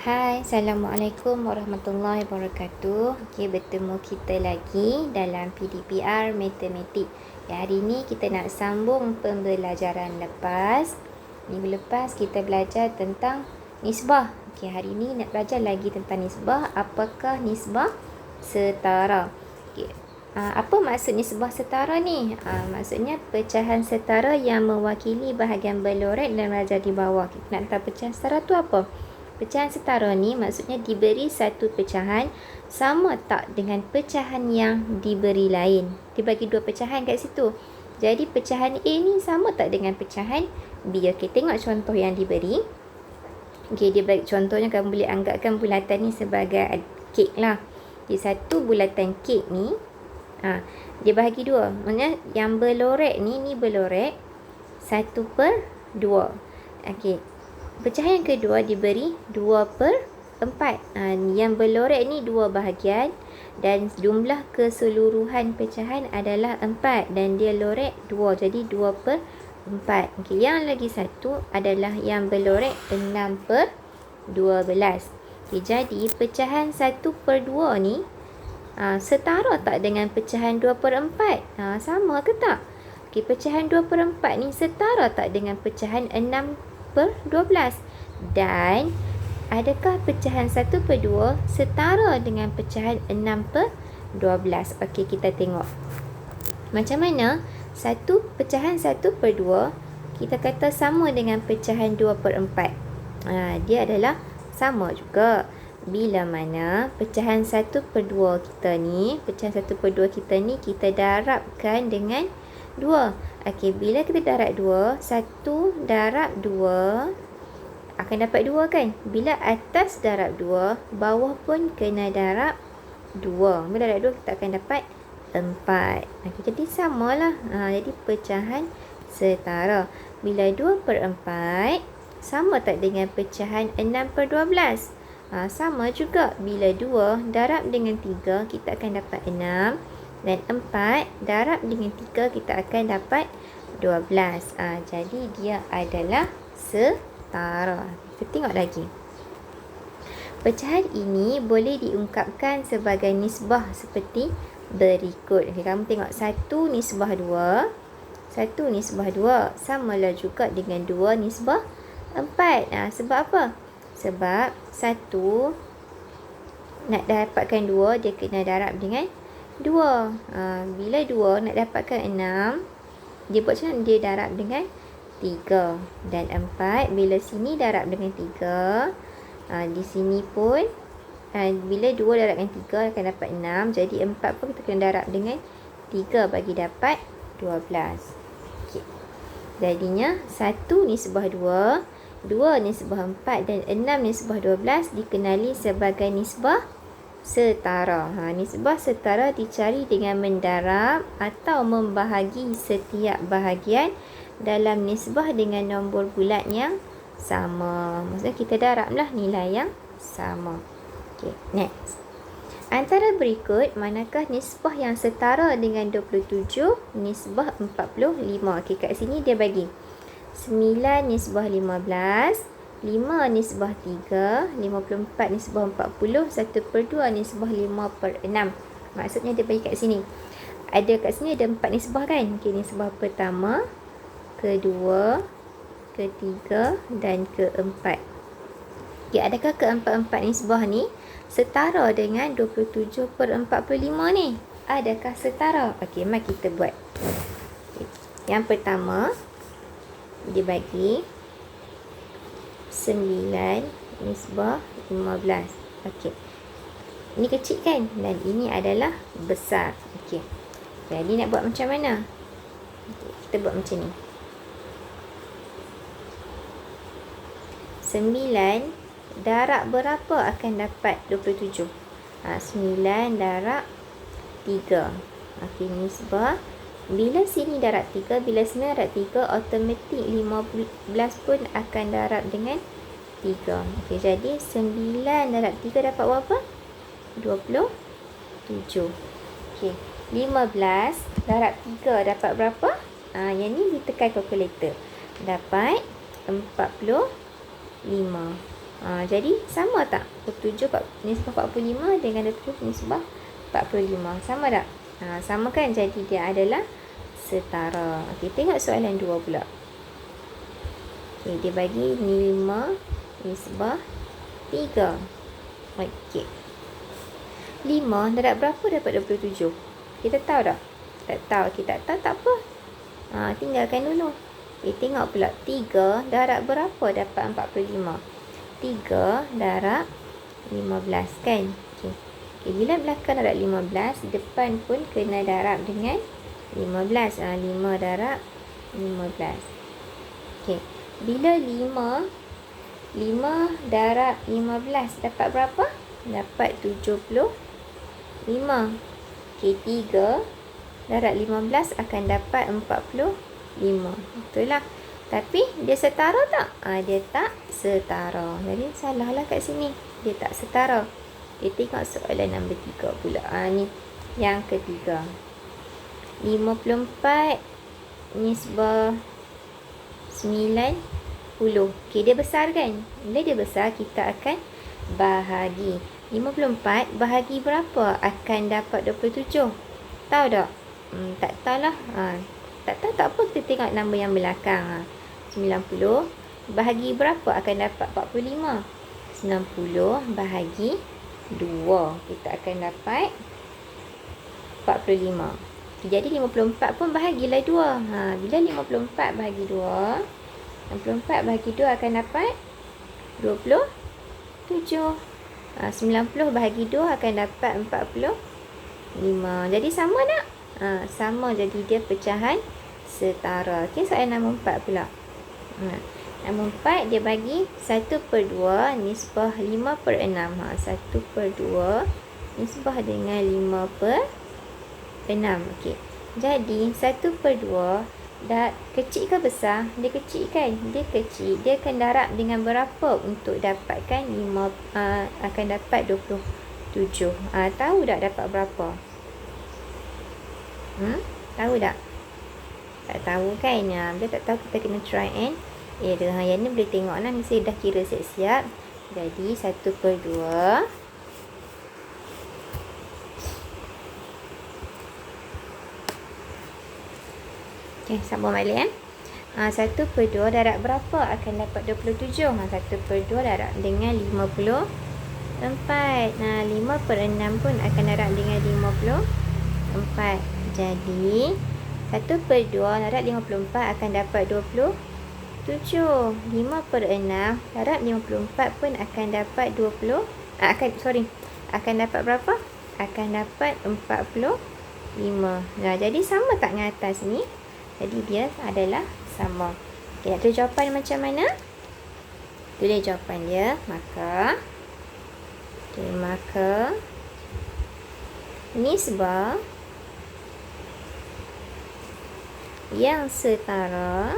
Hai, Assalamualaikum warahmatullahi wabarakatuh. Okey, bertemu kita lagi dalam PDPR Matematik. Hari ini kita nak sambung pembelajaran lepas. Minggu lepas kita belajar tentang nisbah. Okey, hari ini nak belajar lagi tentang nisbah. Apakah nisbah setara? Okey. Apa maksud nisbah setara ni? Maksudnya pecahan setara yang mewakili bahagian berloret dan raja di bawah. Kita nak tahu pecahan setara tu apa? Pecahan setara ni maksudnya diberi satu pecahan sama tak dengan pecahan yang diberi lain. Dibagi dua pecahan kat situ. Jadi pecahan A ni sama tak dengan pecahan B. Okey, tengok contoh yang diberi. Okey, dia bagi contohnya kamu boleh anggapkan bulatan ni sebagai kek lah. Jadi satu bulatan kek ni dia bahagi dua. Maksudnya yang berloret ni berloret 1/2. Okey. Pecahan yang kedua diberi 2/4. Yang berloret ni 2 bahagian dan jumlah keseluruhan pecahan adalah 4 dan dia loret 2, jadi 2/4. Okey, yang lagi satu adalah yang berloret 6/12. Okey, jadi pecahan 1/2 ni setara tak dengan pecahan 2/4? Sama ke tak? Okey, pecahan 2/4 ni setara tak dengan pecahan 6/12? Dan adakah pecahan 1/2 setara dengan pecahan 6/12? Okey, kita tengok macam mana pecahan 1/2 kita kata sama dengan pecahan 2/4. Dia adalah sama juga. Bila mana pecahan 1/2 kita ni, kita darabkan dengan 2. Okey, bila kita darab 2, 1 darab 2 akan dapat 2 kan? Bila atas darab 2, bawah pun kena darab 2. Bila darab 2, kita akan dapat 4. Okey, jadi samalah. Jadi pecahan setara. Bila 2/4 sama tak dengan pecahan 6/12? Sama juga. Bila 2 darab dengan 3, kita akan dapat 6. Dan 4 darab dengan 3, kita akan dapat 12. Jadi dia adalah setara. Kita tengok lagi. Pecahan ini boleh diungkapkan sebagai nisbah seperti berikut. Okay, kamu tengok 1/2. 1/2 samalah juga dengan 2/4. Sebab apa? Sebab 1 nak dapatkan 2, dia kena darab dengan 2. Bila 2 nak dapatkan 6, dia buat macam mana? Dia darab dengan 3. Dan 4, bila sini darab dengan 3, di sini pun bila 2 darab dengan 3 akan dapat 6. Jadi 4 pun kita kena darab dengan 3 bagi dapat 12. Okay. Jadinya 1/2, 2/4 dan 6/12 dikenali sebagai nisbah setara. Nisbah setara dicari dengan mendarab atau membahagi setiap bahagian dalam nisbah dengan nombor bulat yang sama. Maksudnya kita darablah nilai yang sama. Okay, next. Antara berikut, manakah nisbah yang setara dengan 27, nisbah 45? Okay, kat sini dia bagi 9/15, 5/3, 54/40, 1/2 nisbah 5/6. Maksudnya dia bagi kat sini. Kat sini ada 4 nisbah kan? Okay, nisbah pertama, kedua, ketiga dan keempat. Okay, adakah keempat-empat nisbah ni setara dengan 27/45 ni? Adakah setara? Okey, mari kita buat. Okay. Yang pertama, dia bagi 9/15. Okey. Ini kecil kan? Dan ini adalah besar. Okey. Jadi nak buat macam mana? Kita buat macam ni. 9 darab berapa akan dapat 27? 9 darab 3. Okey, nisbah. Bila sini darab 3, bila sini darab 3, automatik 15 pun akan darab dengan 3. Okey, jadi 9 darab 3 dapat berapa? 27. Okey, 15 darab 3 dapat berapa? Yang ni ditekan kalkulator. Dapat 45. Jadi sama tak? 27 nisbah 45 dengan 27 nisbah 45. Sama tak? Sama kan? Jadi dia adalah setara. Okey, tengok soalan 2 pula. Okey, dia bagi 5 nisbah 3. Okey. 5 darab berapa dapat 27? Kita tahu tak? Tak tahu. Kita tak tahu, tak apa. Tinggalkan dulu. Okay, tengok pula. 3 darab berapa dapat 45? 3 darab 15 kan? Okay. Okay, bila belakang darab 15, depan pun kena darab dengan 15. 5 darab 15. Okay. Bila 5 darab 15 dapat berapa? Dapat 75. Okay, 3 darab 15 akan dapat 45. Betul lah. Tapi dia setara tak? Dia tak setara. Jadi salah lah kat sini. Dia tak setara. Kita tengok soalan nombor 3 pula. Ni yang ketiga. 54 nisbah 90. Okay, dia besar kan? Bila dia besar, kita akan bahagi. 54 bahagi berapa akan dapat 27? Tahu tak? Tak tahu lah. Tak tahu tak apa, kita tengok nombor yang belakang. 90 bahagi berapa akan dapat 45? 90 bahagi 2. Kita akan dapat 45. Jadi 54 pun bahagilah 2. Bila 54 bahagi 2, 64 bahagi 2 akan dapat 27. 90 bahagi 2 akan dapat 45. Jadi sama tak? Sama, jadi dia pecahan setara. Okey, soalan nombor 4 pula. Nombor 4 dia bagi 1/2 nisbah 5/6. 1/2 nisbah dengan 5/6. Okey. Jadi 1/2 dah kecil ke besar? Dia kecil kan? Dia kecil. Dia akan darab dengan berapa untuk dapatkan 5, akan dapat 27. Tahu tak dapat berapa? Tahu tak? Tak tahu kan? Bila tak tahu, kita kena try and error. Yang ni boleh tengok lah. Mesti dah kira siap-siap. Jadi 1/2 sambung balik 1/2 darab berapa akan dapat 27? 1/2 darab dengan 54. 5/6 pun akan darab dengan 54. Jadi 1/2 darab 54 akan dapat 27. 5/6 darab 54 pun akan dapat 20. Akan dapat berapa? Akan dapat 45. Jadi sama tak dengan atas ni? Jadi dia adalah sama. Okay, nak tulis jawapan macam mana? Tulis jawapan dia. Maka nisbah yang setara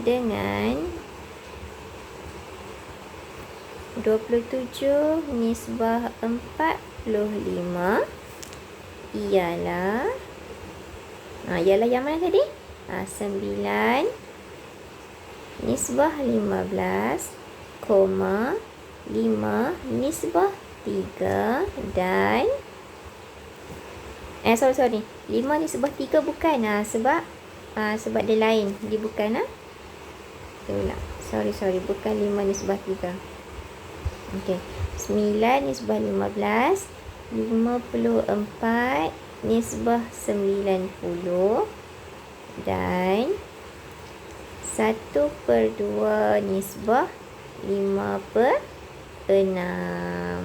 dengan 27 nisbah 45 ialah yang mana tadi? 9 nisbah 15, 5 nisbah 3 dan 5 nisbah 3 bukan sebab dia lain. Dia bukan bukan 5 nisbah 3. Okey. 9 nisbah 15, 54 nisbah 90 dan 1/2 nisbah 5/6.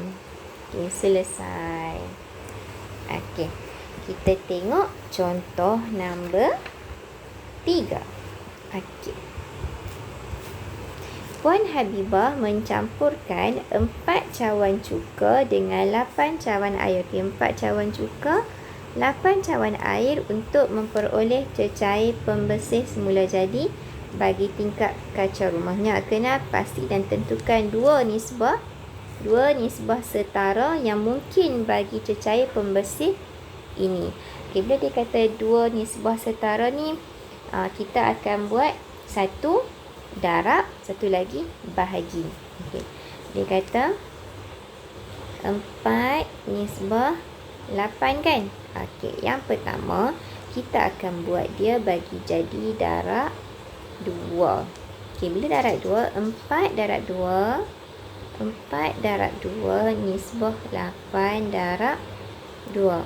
Okey, selesai. Okey. Kita tengok contoh nombor 3. Okey. Puan Habibah mencampurkan 4 cawan cuka dengan 8 cawan air. 4 cawan cuka, 8 cawan air untuk memperoleh cecair pembersih semula jadi. Bagi tingkat kaca rumahnya, kena pasti dan tentukan 2 nisbah setara yang mungkin bagi cecair pembersih ini. Okey, bila dia kata dua nisbah setara ni, kita akan buat satu darab, satu lagi bahagi. Okey. Dia kata 4 nisbah 8 kan? Okey, yang pertama kita akan buat dia bagi jadi darab 2. Okey, bila darab 2, 4 darab 2, 4 darab 2 nisbah 8 darab 2.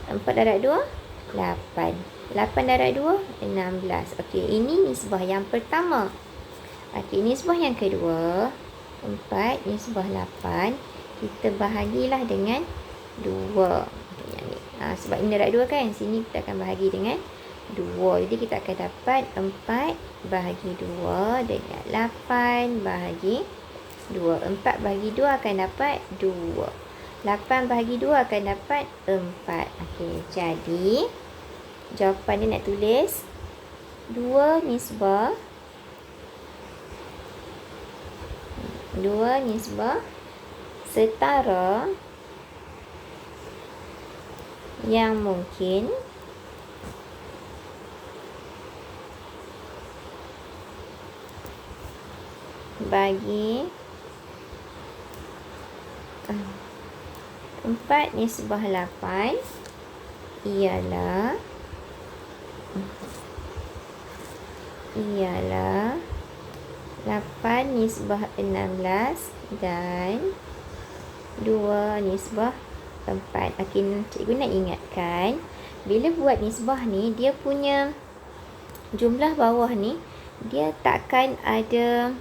4 darab 2, 8. 8 darab 2, 16. Okey, ini nisbah yang pertama. Okey, nisbah yang kedua, 4 nisbah 8, kita bahagilah dengan 2. Yang ni. Sebab ini darab 2 kan, sini kita akan bahagi dengan 2. Jadi kita akan dapat 4 bahagi 2 dengan 8 bahagi 2. 4 bahagi 2 akan dapat 2. 8 bahagi 2 akan dapat 4. Okey, jadi jawapan dia nak tulis 2 nisbah 2 nisbah setara yang mungkin bagi 4 nisbah 8 ialah 8 nisbah 16 dan 2 nisbah 4. Okey, cikgu nak ingatkan, bila buat nisbah ni, dia punya jumlah bawah ni, dia takkan ada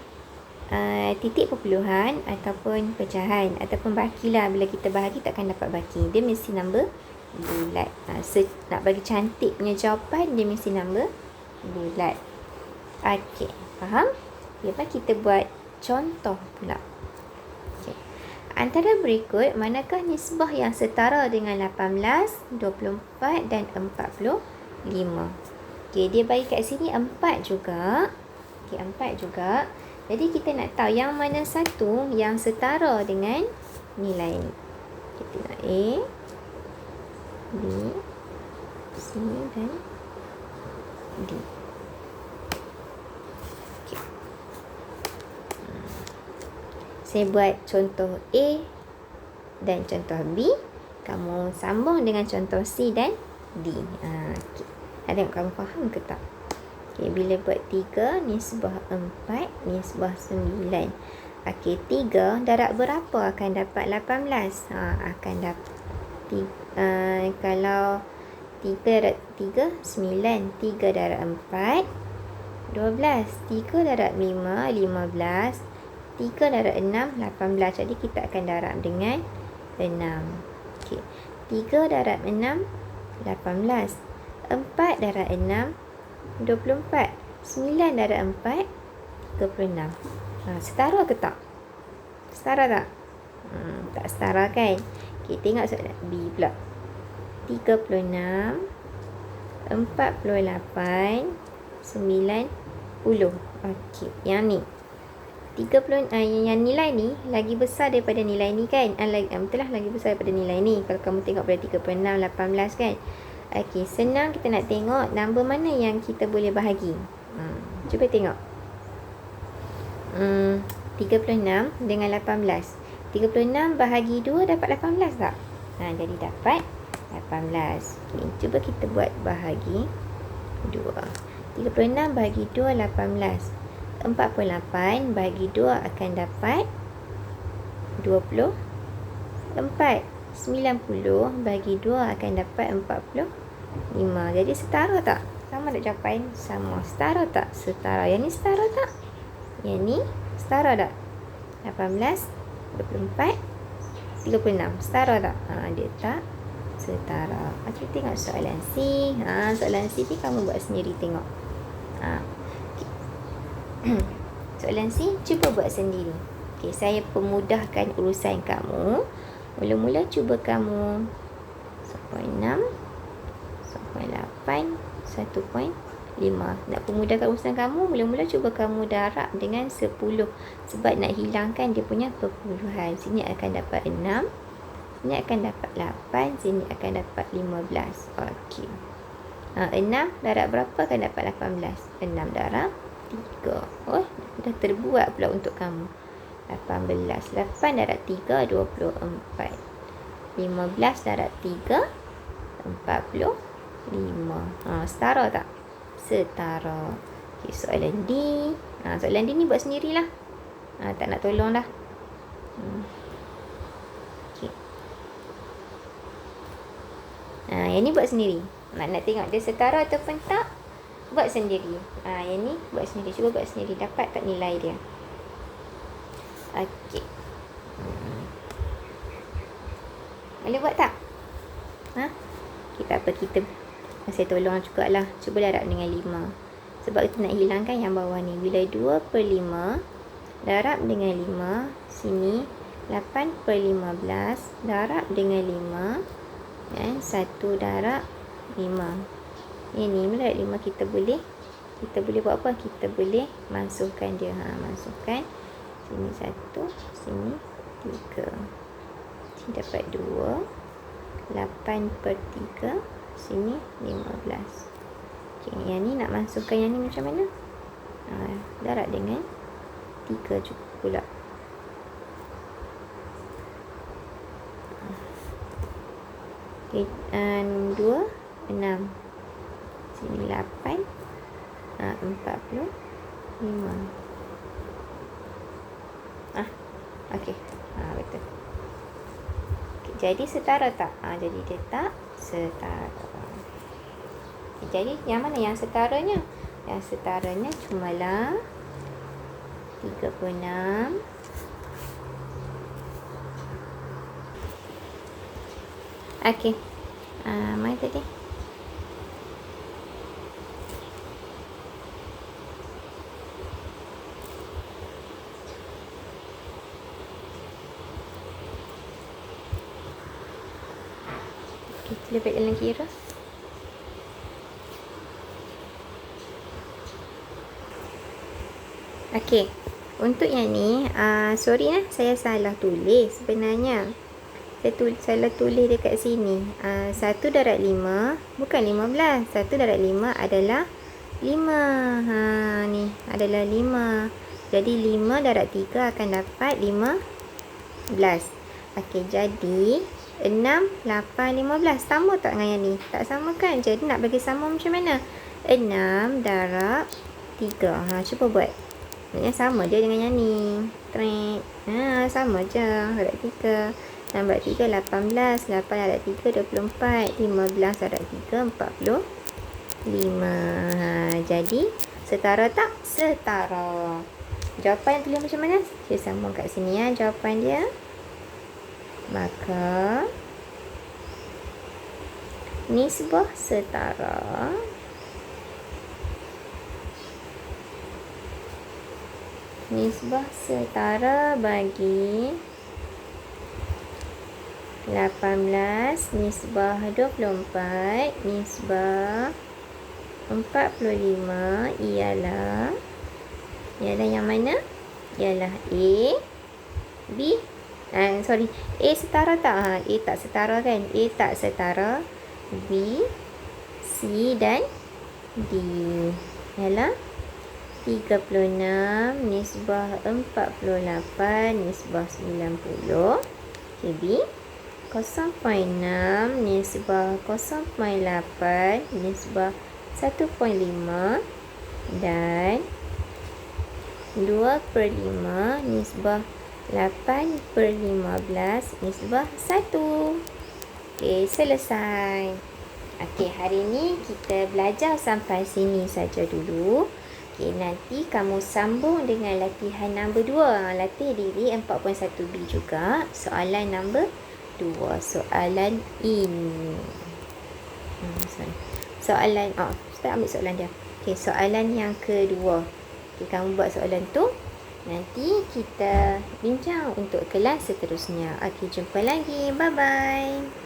titik perpuluhan ataupun pecahan ataupun baki lah. Bila kita bahagi takkan dapat baki, dia mesti nombor bulat. Nak bagi cantik punya jawapan, dia mesti nombor bulat. Okey, faham? Lepas kita buat contoh pula. Okay. Antara berikut, manakah nisbah yang setara dengan 18, 24 dan 45? Okey, dia bagi kat sini 4 juga. Okey, 4 juga. Jadi kita nak tahu yang mana satu yang setara dengan nilai ni. Kita tengok A, B, C dan D. Saya buat contoh A dan contoh B. Kamu sambung dengan contoh C dan D. Okay. Tengok kamu faham ke tak? Okay, bila buat 3 nisbah 4 nisbah 9. Okay, 3 darab berapa akan dapat 18? Akan dapat kalau 3 darab 3, 9. 3 darab 4, 12. 3 darab 5, 15. 3 darab 6, 18. Jadi kita akan darab dengan 6. Okey. 3 darab 6, 18. 4 darab 6, 24. 9 darab 4, 36. Setara ke tak? Setara tak? Tak setara kan? Okey, tengok soalan B pula. 36, 48, 90. Okey, yang ni. 30, yang nilai ni lagi besar daripada nilai ni kan? Betul lah, lagi besar daripada nilai ni. Kalau kamu tengok pada 36, 18 kan? Okey, senang kita nak tengok nombor mana yang kita boleh bahagi. Cuba tengok. 36 dengan 18. 36 bahagi 2 dapat 18 tak? Jadi dapat 18. Okey, cuba kita buat bahagi 2. 36 bahagi 2, 18. 48 bahagi 2 akan dapat 24. 90 bahagi 2 akan dapat 45. Jadi setara tak? Sama tak jawapan? Sama. Setara tak? Setara. Yang ni setara tak? Yang ni setara tak? 18, 24, 36. Setara tak? Dia tak setara. Okey, tengok soalan C. Soalan C ni kamu buat sendiri tengok. Soalan C, cuba buat sendiri. Okey, saya pemudahkan urusan kamu. Mula-mula cuba kamu 1.6, 1.8, 1.5. Nak pemudahkan urusan kamu, mula-mula cuba kamu darab dengan 10. Sebab nak hilangkan dia punya perpuluhan. Sini akan dapat 6, Sini akan dapat 8, sini akan dapat 15. Okey. 6 darab berapa akan dapat 18? 6 darab 3. Oh, dah terbuat pula untuk kamu. 18. 8 darab 3, 24. 15 darab 3, 45. Setara tak? Setara. Okay, soalan D. Soalan D ni buat sendirilah. Tak nak tolong dah. Okay. Yang ni buat sendiri. Nak tengok dia setara ataupun tak, buat sendiri. Yang ni buat sendiri. Cuba buat sendiri. Dapat tak nilai dia? Okey. Boleh buat tak? Kita apa? Kita saya tolong jugalah. Cuba darab dengan 5. Sebab kita nak hilangkan yang bawah ni. Bila 2/5 darab dengan 5, sini 8/15 darab dengan 5 dan 1 darab 5. Ini darab 5 kita boleh buat apa? Kita boleh masukkan dia. Masukkan. Sini 1, sini 3. Sini dapat 2. 8/3. Sini 15. Okay, yang ni nak masukkan yang ni macam mana? Darab dengan 3 cukup pula. Okay, 2, 6. Sini 8. 45. Okey. Betul. Okay, jadi setara tak? Jadi dia tak setara. Okay, jadi yang mana yang setaranya? Yang setaranya cumalah 36. Okey. Mana tadi? Kita lebih dalam kira. Okey. Untuk yang ni, sorry saya salah tulis sebenarnya. Saya salah tulis dekat sini. 1 darab 5 bukan 15. 1 darab 5 adalah 5. Ni adalah 5. Jadi 5 darab 3 akan dapat 15. Okey, jadi 6, 8, 15. Sama tak dengan yang ni? Tak sama kan? Jadi nak bagi sama macam mana? 6 darab 3. Cuba buat. Maksudnya sama je dengan yang ni. Sama je. Darab 3. 6 darab 3, 18. 8 darab 3, 24. 15 darab 3, 45. Jadi, setara tak? Setara. Jawapan yang tulis macam mana? Saya sambung kat sini ya. Jawapan dia. Maka nisbah setara bagi 18 nisbah 24 nisbah 45 ialah yang mana? Ialah A, B. A setara tak? A tak setara kan? A tak setara. B, C dan D. Ialah 36 nisbah 48 nisbah 90. Okay, B 0.6 nisbah 0.8 nisbah 1.5 dan 2/5 nisbah 8/15 nisbah 1. Okey, selesai. Okey, hari ni kita belajar sampai sini saja dulu. Okey, nanti kamu sambung dengan latihan nombor 2. Latih diri 4.1B juga. Soalan nombor 2. Soalan ini. Soalan, kita ambil soalan dia. Okey, soalan yang kedua. Okey, kamu buat soalan tu. Nanti kita bincang untuk kelas seterusnya. Okey, jumpa lagi. Bye-bye.